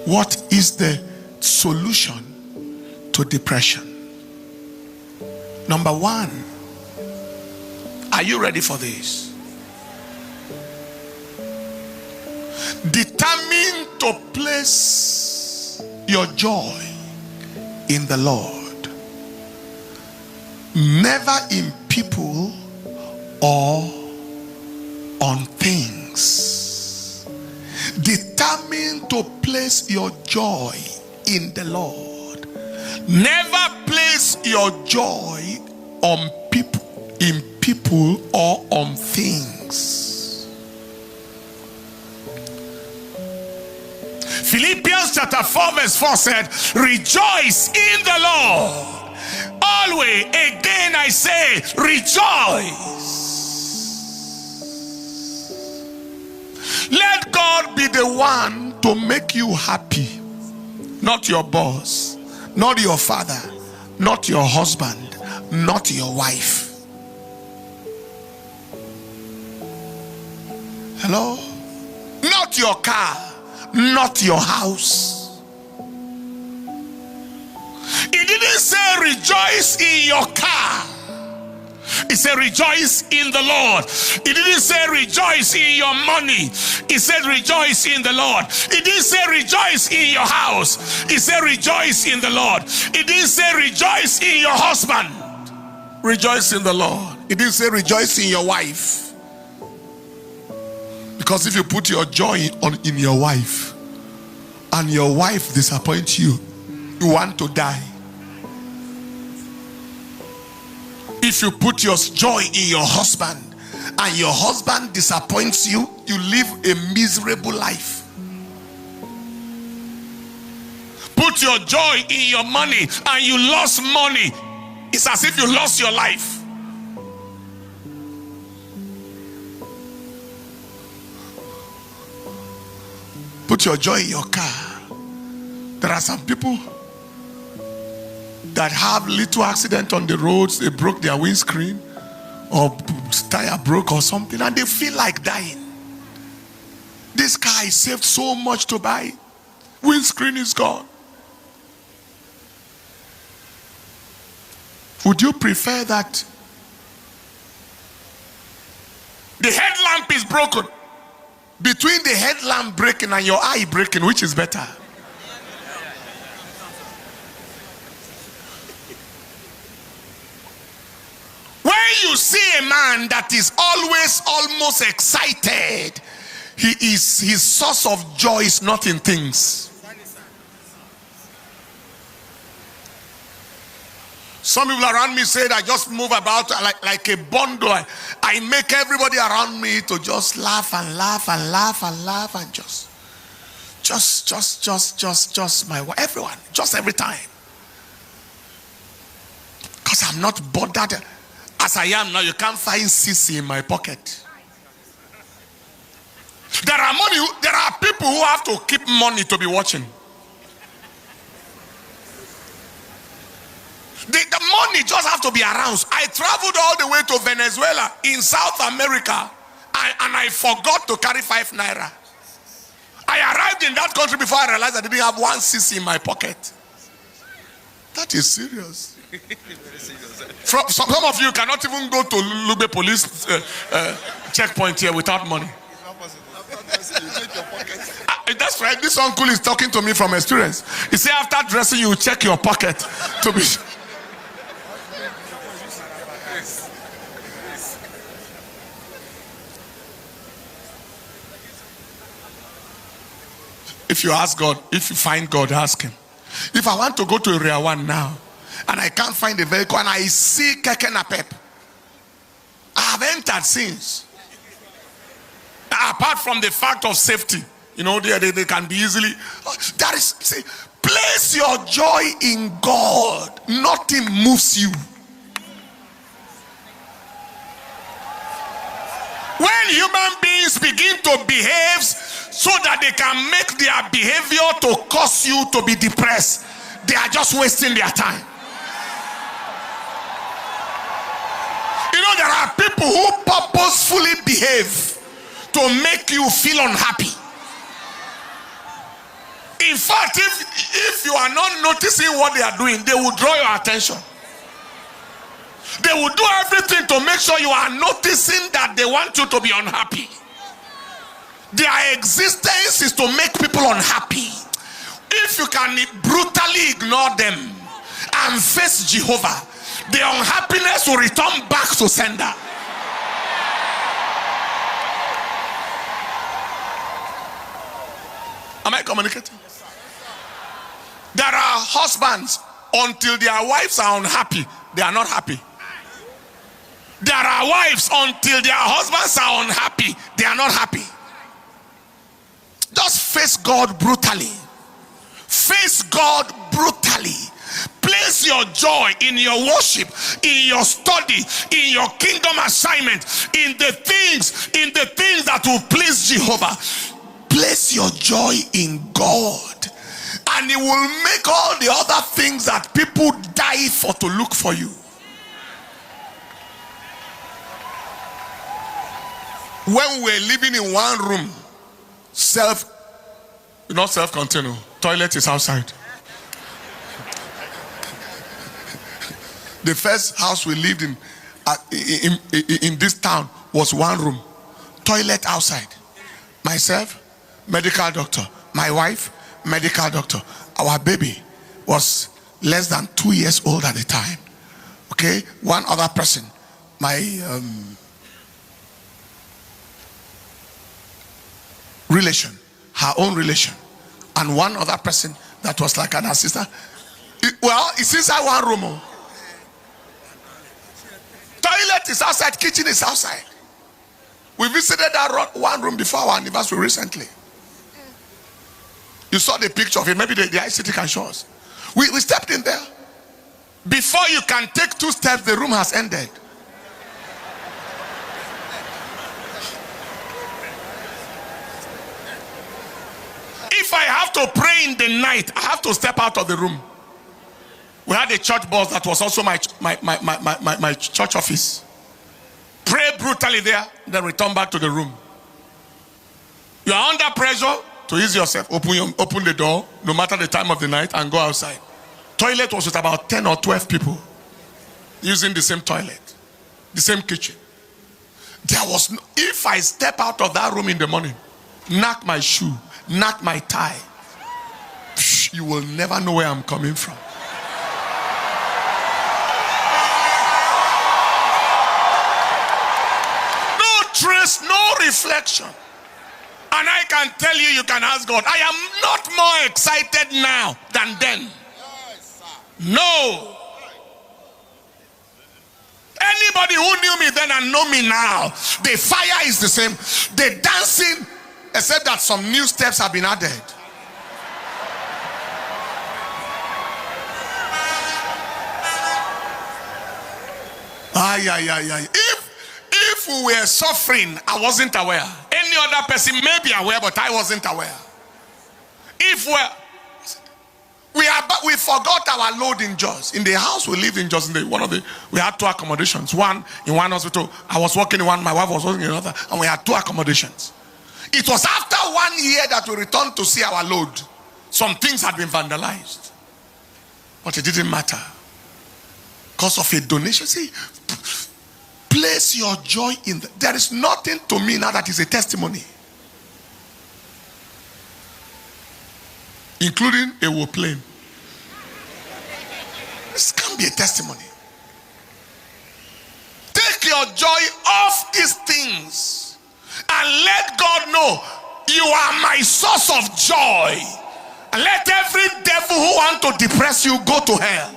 What is the solution to depression? Number one, are you ready for this? Determine to place your joy in the Lord, never in people or on things. Determine to place your joy in the Lord. Never place your joy on people, in people or on things. Philippians chapter 4 verse 4 said, rejoice in the Lord. Always, again I say, rejoice. Let God be the one to make you happy. Not your boss, not your father, not your husband, not your wife. Hello? Not your car, not your house. It didn't say rejoice in your car. It said rejoice in the Lord. It didn't say rejoice in your money. It said rejoice in the Lord. It didn't say rejoice in your house. It said rejoice in the Lord. It didn't say rejoice in your husband. Rejoice in the Lord. It didn't say rejoice in your wife. Because if you put your joy in your wife and your wife disappoints you, you want to die. If you put your joy in your husband and your husband disappoints you, you live a miserable life. Put your joy in your money and you lost money, it's as if you lost your life. Put your joy in your car. There are some people that have little accident on the roads. They broke their windscreen or tire broke or something, and they feel like dying. This car is saved so much to buy. Windscreen is gone. Would you prefer that the headlamp is broken? Between the headlamp breaking and your eye breaking, which is better? When you see a man that is always almost excited, his source of joy is not in things. Some people around me say I just move about like a bundle. I make everybody around me to just laugh and laugh and laugh and laugh and just my wife, everyone, just every time. Because I'm not bothered. As I am now, you can't find CC in my pocket. There are people who have to keep money to be watching. The money just have to be around. I traveled all the way to Venezuela in South America and I forgot to carry 5 naira. I arrived in that country before I realized I didn't have 1 CC in my pocket. That is serious. Some of you cannot even go to Lube police checkpoint here without money. That's right. This uncle is talking to me from experience. He said after dressing you check your pocket to be sure. If you ask God, if you find God, ask him. If I want to go to Area 1 now and I can't find a vehicle and I see Keke Napep, I have entered since. Apart from the fact of safety, you know, they can be easily. That is, say, place your joy in God. Nothing moves you. When human beings begin to behave so that they can make their behavior to cause you to be depressed, they are just wasting their time. You know, there are people who purposefully behave to make you feel unhappy. In fact, if you are not noticing what they are doing, they will draw your attention. They will do everything to make sure you are noticing that they want you to be unhappy. Their existence is to make people unhappy. If you can brutally ignore them and face Jehovah, the unhappiness will return back to sender. Am I communicating? There are husbands, until their wives are unhappy, they are not happy. There are wives, until their husbands are unhappy, they are not happy. Just face God brutally. Face God brutally. Place your joy in your worship, in your study, in your kingdom assignment, in the things that will please Jehovah. Place your joy in God, and He will make all the other things that people die for to look for you. When we were living in one room, not self-contained, toilet is outside. The first house we lived in this town was one room, toilet outside. Myself, medical doctor. My wife, medical doctor. Our baby was less than 2 years old at the time. Okay, one other person, my relation, her own relation, and one other person that was like an assistant. It's inside one room. Toilet is outside, kitchen is outside. We visited that one room before our anniversary recently. You saw the picture of it. Maybe the ICT can show us. We stepped in there. Before you can take 2 steps, the room has ended. If I have to pray in the night, I have to step out of the room. We had a church bus that was also my church office. Pray brutally there, then return back to the room. You are under pressure to ease yourself. Open the door, no matter the time of the night, and go outside. Toilet was with about 10 or 12 people using the same toilet, the same kitchen. There was no, if I step out of that room in the morning, knock my shoe, knock my tie, you will never know where I'm coming from. Trace, no reflection. And I can tell you, you can ask God, I am not more excited now than then. No. Anybody who knew me then and know me now, the fire is the same. The dancing, except that some new steps have been added. If we were suffering, I wasn't aware. Any other person may be aware, but I wasn't aware. If we forgot our load in Jos. In the house we lived in Jos, we had 2 accommodations. One in one hospital. I was working in one, my wife was working in another, and we had 2 accommodations. It was after 1 year that we returned to see our load. Some things had been vandalized, but it didn't matter because of a donation. See, place your joy in there is nothing to me now that is a testimony, including a war plane. This can be a testimony. Take your joy off these things and let God know you are my source of joy, and let every devil who wants to depress you go to hell.